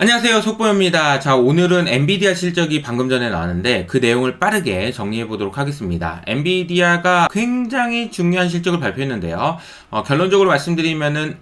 안녕하세요, 속보입니다. 자, 오늘은 엔비디아 실적이 방금 전에 나왔는데 그 내용을 빠르게 정리해 보도록 하겠습니다. 엔비디아가 굉장히 중요한 실적을 발표했는데요. 결론적으로 말씀드리면은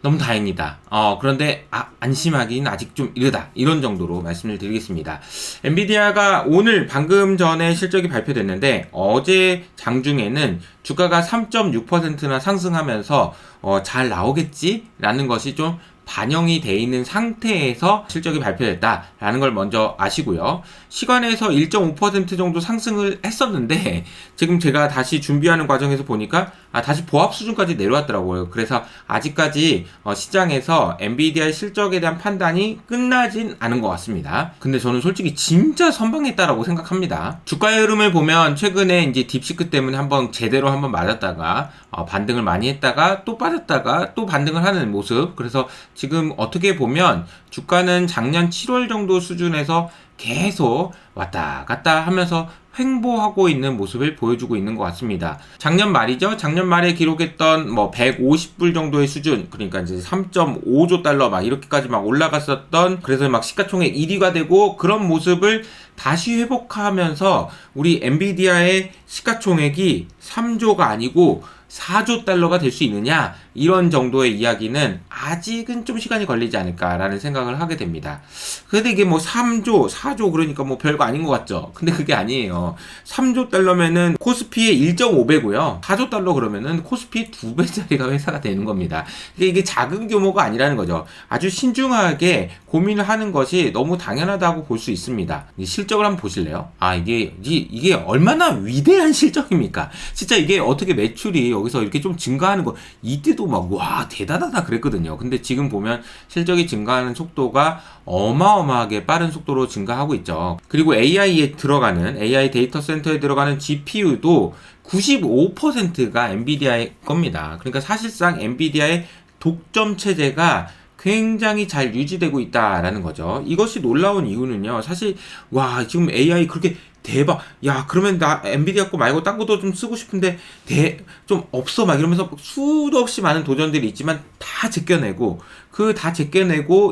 너무 다행이다. 그런데 안심하기는 아직 좀 이르다. 이런 정도로 말씀을 드리겠습니다. 엔비디아가 오늘 방금 전에 실적이 발표됐는데 어제 장중에는 주가가 3.6%나 상승하면서 잘 나오겠지라는 것이 좀 반영이 돼 있는 상태에서 실적이 발표됐다라는 걸 먼저 아시고요. 시간에서 1.5% 정도 상승을 했었는데 지금 제가 다시 준비하는 과정에서 보니까 다시 보합 수준까지 내려왔더라고요. 그래서 아직까지 시장에서 엔비디아의 실적에 대한 판단이 끝나진 않은 것 같습니다. 근데 저는 솔직히 진짜 선방했다라고 생각합니다. 주가의 흐름을 보면 최근에 이제 딥시크 때문에 제대로 한번 맞았다가 반등을 많이 했다가 또 빠졌다가 또 반등을 하는 모습. 그래서 지금 어떻게 보면 주가는 작년 7월 정도 수준에서 계속 왔다 갔다 하면서 횡보하고 있는 모습을 보여주고 있는 것 같습니다. 작년 말이죠. 작년 말에 기록했던 150불 정도의 수준, 그러니까 이제 3.5조 달러 이렇게까지 올라갔었던, 그래서 시가총액 1위가 되고 그런 모습을 다시 회복하면서 우리 엔비디아의 시가총액이 3조가 아니고 4조 달러가 될 수 있느냐, 이런 정도의 이야기는 아직은 좀 시간이 걸리지 않을까라는 생각을 하게 됩니다. 근데 이게 3조, 4조 그러니까 별거 아닌 것 같죠? 근데 그게 아니에요. 3조 달러면은 코스피의 1.5배고요. 4조 달러 그러면은 코스피의 2배짜리가 회사가 되는 겁니다. 이게 작은 규모가 아니라는 거죠. 아주 신중하게 고민을 하는 것이 너무 당연하다고 볼 수 있습니다. 실적을 한번 보실래요? 이게 얼마나 위대한 실적입니까? 진짜 이게 어떻게 매출이 여기서 이렇게 좀 증가하는 거, 이때도 와 대단하다 그랬거든요. 근데 지금 보면 실적이 증가하는 속도가 어마어마하게 빠른 속도로 증가하고 있죠. 그리고 AI 데이터 센터에 들어가는 GPU도 95%가 엔비디아의 겁니다. 그러니까 사실상 엔비디아의 독점 체제가 굉장히 잘 유지되고 있다라는 거죠. 이것이 놀라운 이유는요, 사실 지금 AI 그렇게 대박, 그러면 나 엔비디아 거 말고 딴 것도 좀 쓰고 싶은데 좀 없어 이러면서 수도 없이 많은 도전들이 있지만 다 제껴내고,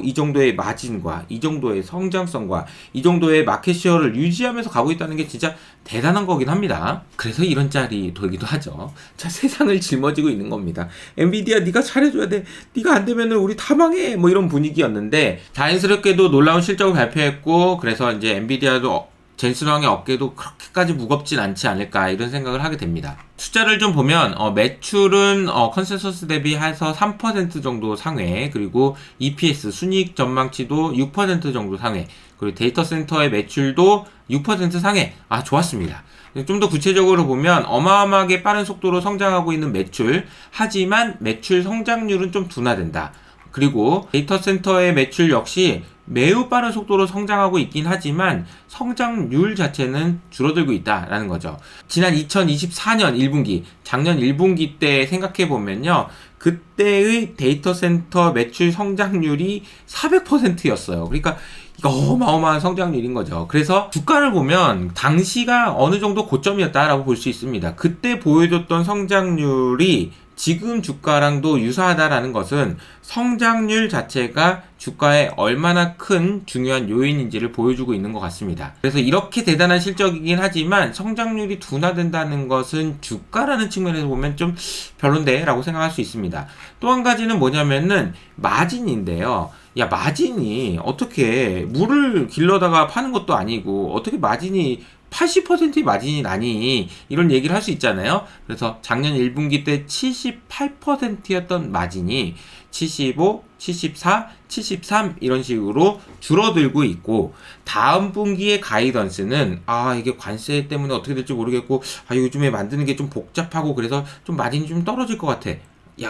이 정도의 마진과 이 정도의 성장성과 이 정도의 마켓시어를 유지하면서 가고 있다는 게 진짜 대단한 거긴 합니다. 그래서 이런 짤이 돌기도 하죠. 자, 세상을 짊어지고 있는 겁니다. 엔비디아 네가 잘해줘야 돼. 네가 안 되면은 우리 다 망해. 이런 분위기였는데 자연스럽게도 놀라운 실적을 발표했고, 그래서 이제 엔비디아도 젠슨왕의 어깨도 그렇게까지 무겁진 않지 않을까, 이런 생각을 하게 됩니다. 숫자를 좀 보면 매출은 컨센서스 대비해서 3% 정도 상회, 그리고 EPS 순이익 전망치도 6% 정도 상회, 그리고 데이터 센터의 매출도 6% 상회. 좋았습니다. 좀 더 구체적으로 보면 어마어마하게 빠른 속도로 성장하고 있는 매출, 하지만 매출 성장률은 좀 둔화된다. 그리고 데이터 센터의 매출 역시 매우 빠른 속도로 성장하고 있긴 하지만 성장률 자체는 줄어들고 있다라는 거죠. 지난 2024년 1분기, 작년 1분기 때 생각해보면요, 그때의 데이터 센터 매출 성장률이 400%였어요. 그러니까 이거 어마어마한 성장률인 거죠. 그래서 주가를 보면 당시가 어느 정도 고점이었다라고 볼 수 있습니다. 그때 보여줬던 성장률이 지금 주가랑도 유사하다라는 것은 성장률 자체가 주가에 얼마나 큰 중요한 요인인지를 보여주고 있는 것 같습니다. 그래서 이렇게 대단한 실적이긴 하지만 성장률이 둔화된다는 것은 주가라는 측면에서 보면 좀 별론데 라고 생각할 수 있습니다. 또 한 가지는 뭐냐면은 마진인데요. 마진이 어떻게 물을 길러다가 파는 것도 아니고 어떻게 마진이 80%의 마진이 나니, 이런 얘기를 할 수 있잖아요. 그래서 작년 1분기 때 78%였던 마진이 75, 74, 73 이런 식으로 줄어들고 있고, 다음 분기의 가이던스는 이게 관세 때문에 어떻게 될지 모르겠고 요즘에 만드는 게 좀 복잡하고 그래서 좀 마진이 좀 떨어질 것 같아.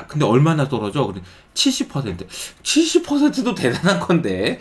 근데 얼마나 떨어져? 70%. 70%도 대단한 건데.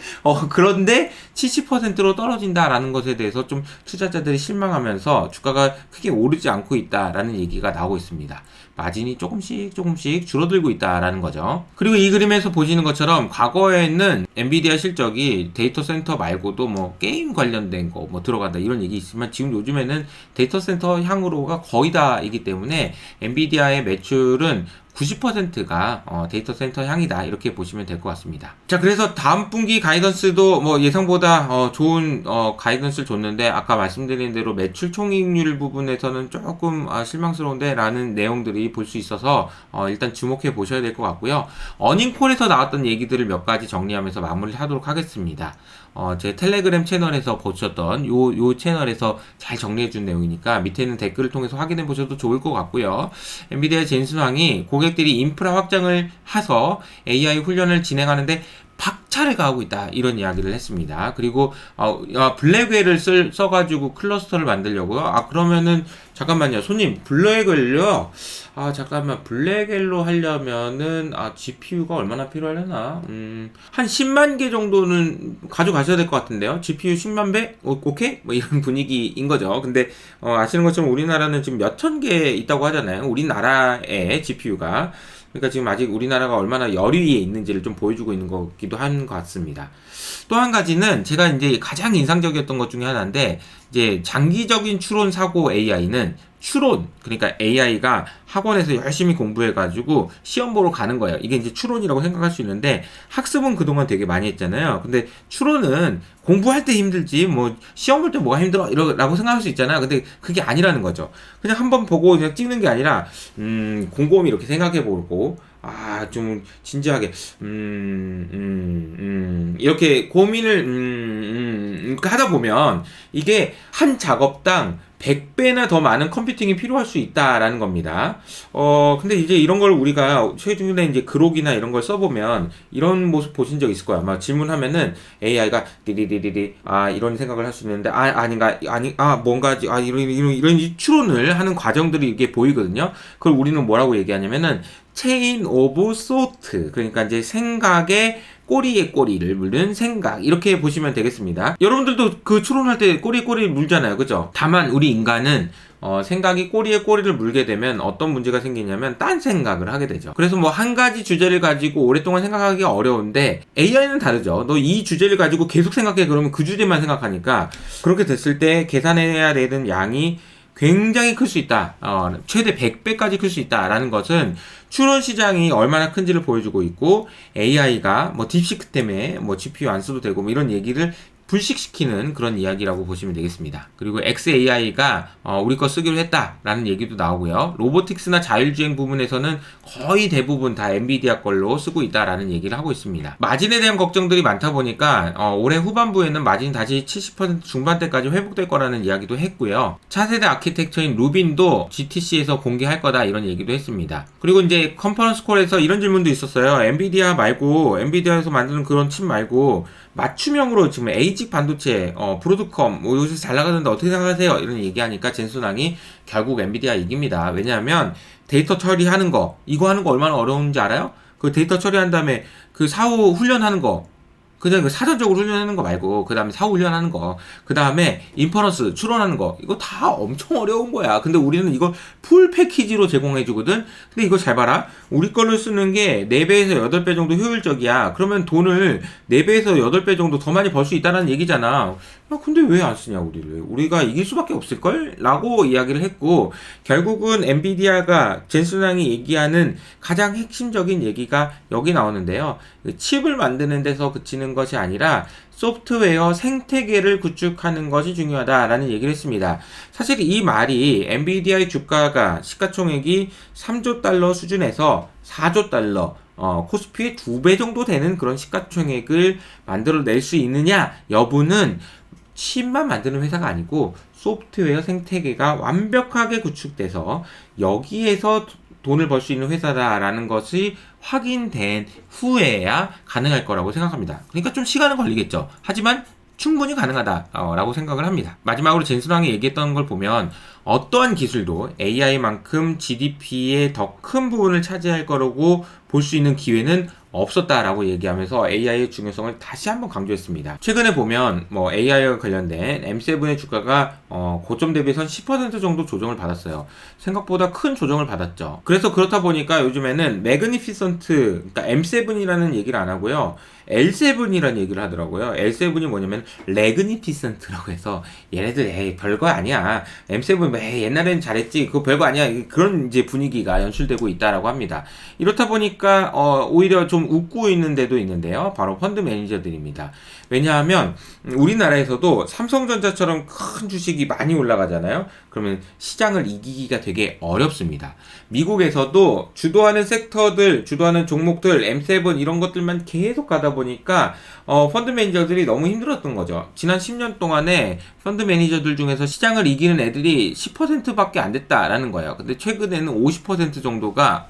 그런데 70%로 떨어진다라는 것에 대해서 좀 투자자들이 실망하면서 주가가 크게 오르지 않고 있다라는 얘기가 나오고 있습니다. 마진이 조금씩 줄어들고 있다라는 거죠. 그리고 이 그림에서 보시는 것처럼 과거에는 엔비디아 실적이 데이터 센터 말고도 게임 관련된 거 들어간다 이런 얘기 있지만, 지금 요즘에는 데이터 센터 향으로가 거의 다이기 때문에 엔비디아의 매출은 90%가 데이터 센터 10% 향이다 이렇게 보시면 될 것 같습니다. 자, 그래서 다음 분기 가이던스도 뭐 예상보다 좋은 가이던스를 줬는데 아까 말씀드린 대로 매출 총이익률 부분에서는 조금 실망스러운데 라는 내용들이 볼 수 있어서 일단 주목해 보셔야 될 것 같고요. 어닝콜에서 나왔던 얘기들을 몇 가지 정리하면서 마무리를 하도록 하겠습니다. 제 텔레그램 채널에서 보셨던 요 채널에서 잘 정리해 준 내용이니까 밑에 있는 댓글을 통해서 확인해 보셔도 좋을 것 같고요. 엔비디아 젠슨 황이 고객들이 인프라 확장을 해서 AI 훈련을 진행하는데 박차를 가하고 있다 이런 이야기를 했습니다. 그리고 블랙웰을 써가지고 클러스터를 만들려고요. 그러면은 잠깐만요, 손님, 블랙웰요? 잠깐만, 블랙웰로 하려면은 GPU가 얼마나 필요하려나? 한 10만 개 정도는 가져가셔야 될 것 같은데요. GPU 10만 배? 오케이? 뭐 이런 분위기인 거죠. 근데 아시는 것처럼 우리나라는 지금 몇천 개 있다고 하잖아요. 우리나라의 GPU가. 그러니까 지금 아직 우리나라가 얼마나 열위에 있는지를 좀 보여주고 있는 거기도 한 것 같습니다. 또 한 가지는 제가 이제 가장 인상적이었던 것 중에 하나인데, 이제 장기적인 추론 사고 AI는 추론, 그러니까 AI가 학원에서 열심히 공부해가지고 시험 보러 가는 거예요. 이게 이제 추론이라고 생각할 수 있는데, 학습은 그동안 되게 많이 했잖아요. 근데 추론은 공부할 때 힘들지, 뭐, 시험 볼 때 뭐가 힘들어, 라고 생각할 수 있잖아요. 근데 그게 아니라는 거죠. 그냥 한번 보고 그냥 찍는 게 아니라, 곰곰이 이렇게 생각해 보고, 좀 진지하게, 이렇게 고민을, 하다 보면, 이게 한 작업당 100배나 더 많은 컴퓨팅이 필요할 수 있다라는 겁니다. 근데 이제 이런 걸 우리가 최근에 이제 그록이나 이런 걸 써보면 이런 모습 보신 적 있을 거야. 아마 질문하면은 AI가 디디디디디 이런 생각을 할 수 있는데 뭔가 이런 추론을 하는 과정들이 이게 보이거든요. 그걸 우리는 뭐라고 얘기하냐면은 체인 오브 소트, 그러니까 이제 생각의 꼬리에 꼬리를 물는 생각, 이렇게 보시면 되겠습니다. 여러분들도 그 추론할 때 꼬리에 꼬리를 물잖아요, 그죠? 다만 우리 인간은 생각이 꼬리에 꼬리를 물게 되면 어떤 문제가 생기냐면 딴 생각을 하게 되죠. 그래서 뭐 한 가지 주제를 가지고 오랫동안 생각하기가 어려운데 AI는 다르죠. 너 이 주제를 가지고 계속 생각해, 그러면 그 주제만 생각하니까 그렇게 됐을 때 계산해야 되는 양이 굉장히 클 수 있다. 최대 100배까지 클 수 있다라는 것은 추론 시장이 얼마나 큰지를 보여주고 있고, AI가 뭐 딥시크 때문에 뭐 GPU 안 써도 되고 뭐 이런 얘기를 불식시키는 그런 이야기라고 보시면 되겠습니다. 그리고 XAI가 우리 거 쓰기로 했다라는 얘기도 나오고요. 로보틱스나 자율주행 부분에서는 거의 대부분 다 엔비디아 걸로 쓰고 있다라는 얘기를 하고 있습니다. 마진에 대한 걱정들이 많다 보니까 올해 후반부에는 마진이 다시 70% 중반대까지 회복될 거라는 이야기도 했고요. 차세대 아키텍처인 루빈도 GTC에서 공개할 거다 이런 얘기도 했습니다. 그리고 이제 컨퍼런스 콜에서 이런 질문도 있었어요. 엔비디아 말고, 엔비디아에서 만드는 그런 칩 말고 맞춤형으로 지금 ASIC 반도체, 브로드컴, 뭐 요새 잘 나가는데 어떻게 생각하세요? 이런 얘기하니까 젠슨왕이 결국 엔비디아 이깁니다. 왜냐하면 데이터 처리하는 거, 이거 하는 거 얼마나 어려운지 알아요? 그 데이터 처리한 다음에 그 사후 훈련하는 거, 그냥 그 사전적으로 훈련하는 거 말고, 그 다음에 사후 훈련하는 거, 그 다음에 인퍼런스 추론하는 거, 이거 다 엄청 어려운 거야. 근데 우리는 이거 풀 패키지로 제공해주거든? 근데 이거 잘 봐라. 우리 걸로 쓰는 게 4배에서 8배 정도 효율적이야. 그러면 돈을 4배에서 8배 정도 더 많이 벌 수 있다는 얘기잖아. 근데 왜 안 쓰냐, 우리를. 우리가 이길 수밖에 없을걸? 라고 이야기를 했고, 결국은 엔비디아가 젠슨왕이 얘기하는 가장 핵심적인 얘기가 여기 나오는데요. 칩을 만드는 데서 그치는 것이 아니라 소프트웨어 생태계를 구축하는 것이 중요하다라는 얘기를 했습니다. 사실 이 말이 엔비디아의 주가가 시가총액이 3조 달러 수준에서 4조 달러, 코스피의 2배 정도 되는 그런 시가총액을 만들어낼 수 있느냐 여부는 칩만 만드는 회사가 아니고 소프트웨어 생태계가 완벽하게 구축돼서 여기에서 돈을 벌 수 있는 회사다라는 것이 확인된 후에야 가능할 거라고 생각합니다. 그러니까 좀 시간은 걸리겠죠. 하지만 충분히 가능하다라고 생각을 합니다. 마지막으로 젠슨왕이 얘기했던 걸 보면 어떠한 기술도 AI만큼 GDP의 더 큰 부분을 차지할 거라고 볼 수 있는 기회는 없었다라고 얘기하면서 AI의 중요성을 다시 한번 강조했습니다. 최근에 보면 뭐 AI와 관련된 M7의 주가가 고점 대비해서 10% 정도 조정을 받았어요. 생각보다 큰 조정을 받았죠. 그래서 그렇다 보니까 요즘에는 매그니피선트, 그러니까 M7이라는 얘기를 안 하고요. L7이라는 얘기를 하더라고요. L7이 뭐냐면 레그니피선트라고 해서 얘네들 별거 아니야. M7 옛날엔 잘했지 그거 별거 아니야 그런 이제 분위기가 연출되고 있다라고 합니다. 이렇다 보니까 오히려 좀 웃고 있는 데도 있는데요. 바로 펀드 매니저들입니다. 왜냐하면 우리나라에서도 삼성전자처럼 큰 주식이 많이 올라가잖아요. 그러면 시장을 이기기가 되게 어렵습니다. 미국에서도 주도하는 섹터들, 주도하는 종목들, M7 이런 것들만 계속 가다 보니까 펀드 매니저들이 너무 힘들었던 거죠. 지난 10년 동안에 펀드 매니저들 중에서 시장을 이기는 애들이 10%밖에 안 됐다라는 거예요. 근데 최근에는 50% 정도가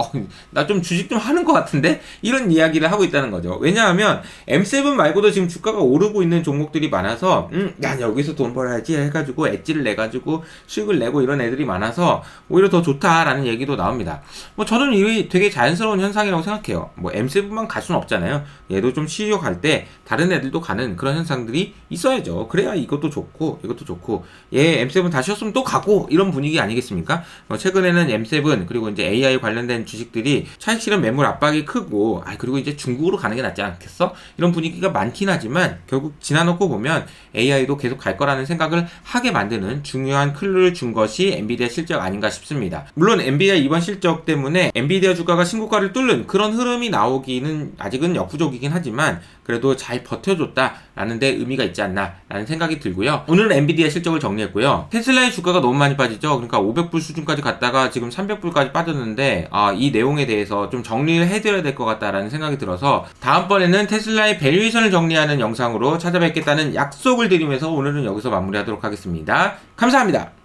나 좀 주식 좀 하는 것 같은데? 이런 이야기를 하고 있다는 거죠. 왜냐하면 M7 말고도 지금 주가가 오르고 있는 종목들이 많아서 야 여기서 돈 벌어야지 해가지고 엣지를 내가지고 수익을 내고 이런 애들이 많아서 오히려 더 좋다라는 얘기도 나옵니다. 뭐 저는 이게 되게 자연스러운 현상이라고 생각해요. 뭐 M7만 갈 수는 없잖아요. 얘도 좀 쉬어갈 때 다른 애들도 가는 그런 현상들이 있어야죠. 그래야 이것도 좋고 이것도 좋고 얘 M7 다 쉬었으면 또 가고 이런 분위기 아니겠습니까? 최근에는 M7 그리고 이제 AI 관련된 주식들이 차익 실현 매물 압박이 크고 그리고 이제 중국으로 가는 게 낫지 않겠어? 이런 분위기가 많긴 하지만 결국 지나놓고 보면 AI도 계속 갈 거라는 생각을 하게 만드는 중요한 클루를 준 것이 엔비디아 실적 아닌가 싶습니다. 물론 엔비디아 이번 실적 때문에 엔비디아 주가가 신고가를 뚫는 그런 흐름이 나오기는 아직은 역부족이긴 하지만 그래도 잘 버텨줬다라는 데 의미가 있지 않나라는 생각이 들고요. 오늘은 엔비디아 실적을 정리했고요. 테슬라의 주가가 너무 많이 빠지죠. 그러니까 500불 수준까지 갔다가 지금 300불까지 빠졌는데 이 내용에 대해서 좀 정리를 해드려야 될 것 같다라는 생각이 들어서 다음번에는 테슬라의 밸류에이션을 정리하는 영상으로 찾아뵙겠다는 약속을 드리면서 오늘은 여기서 마무리하도록 하겠습니다. 감사합니다.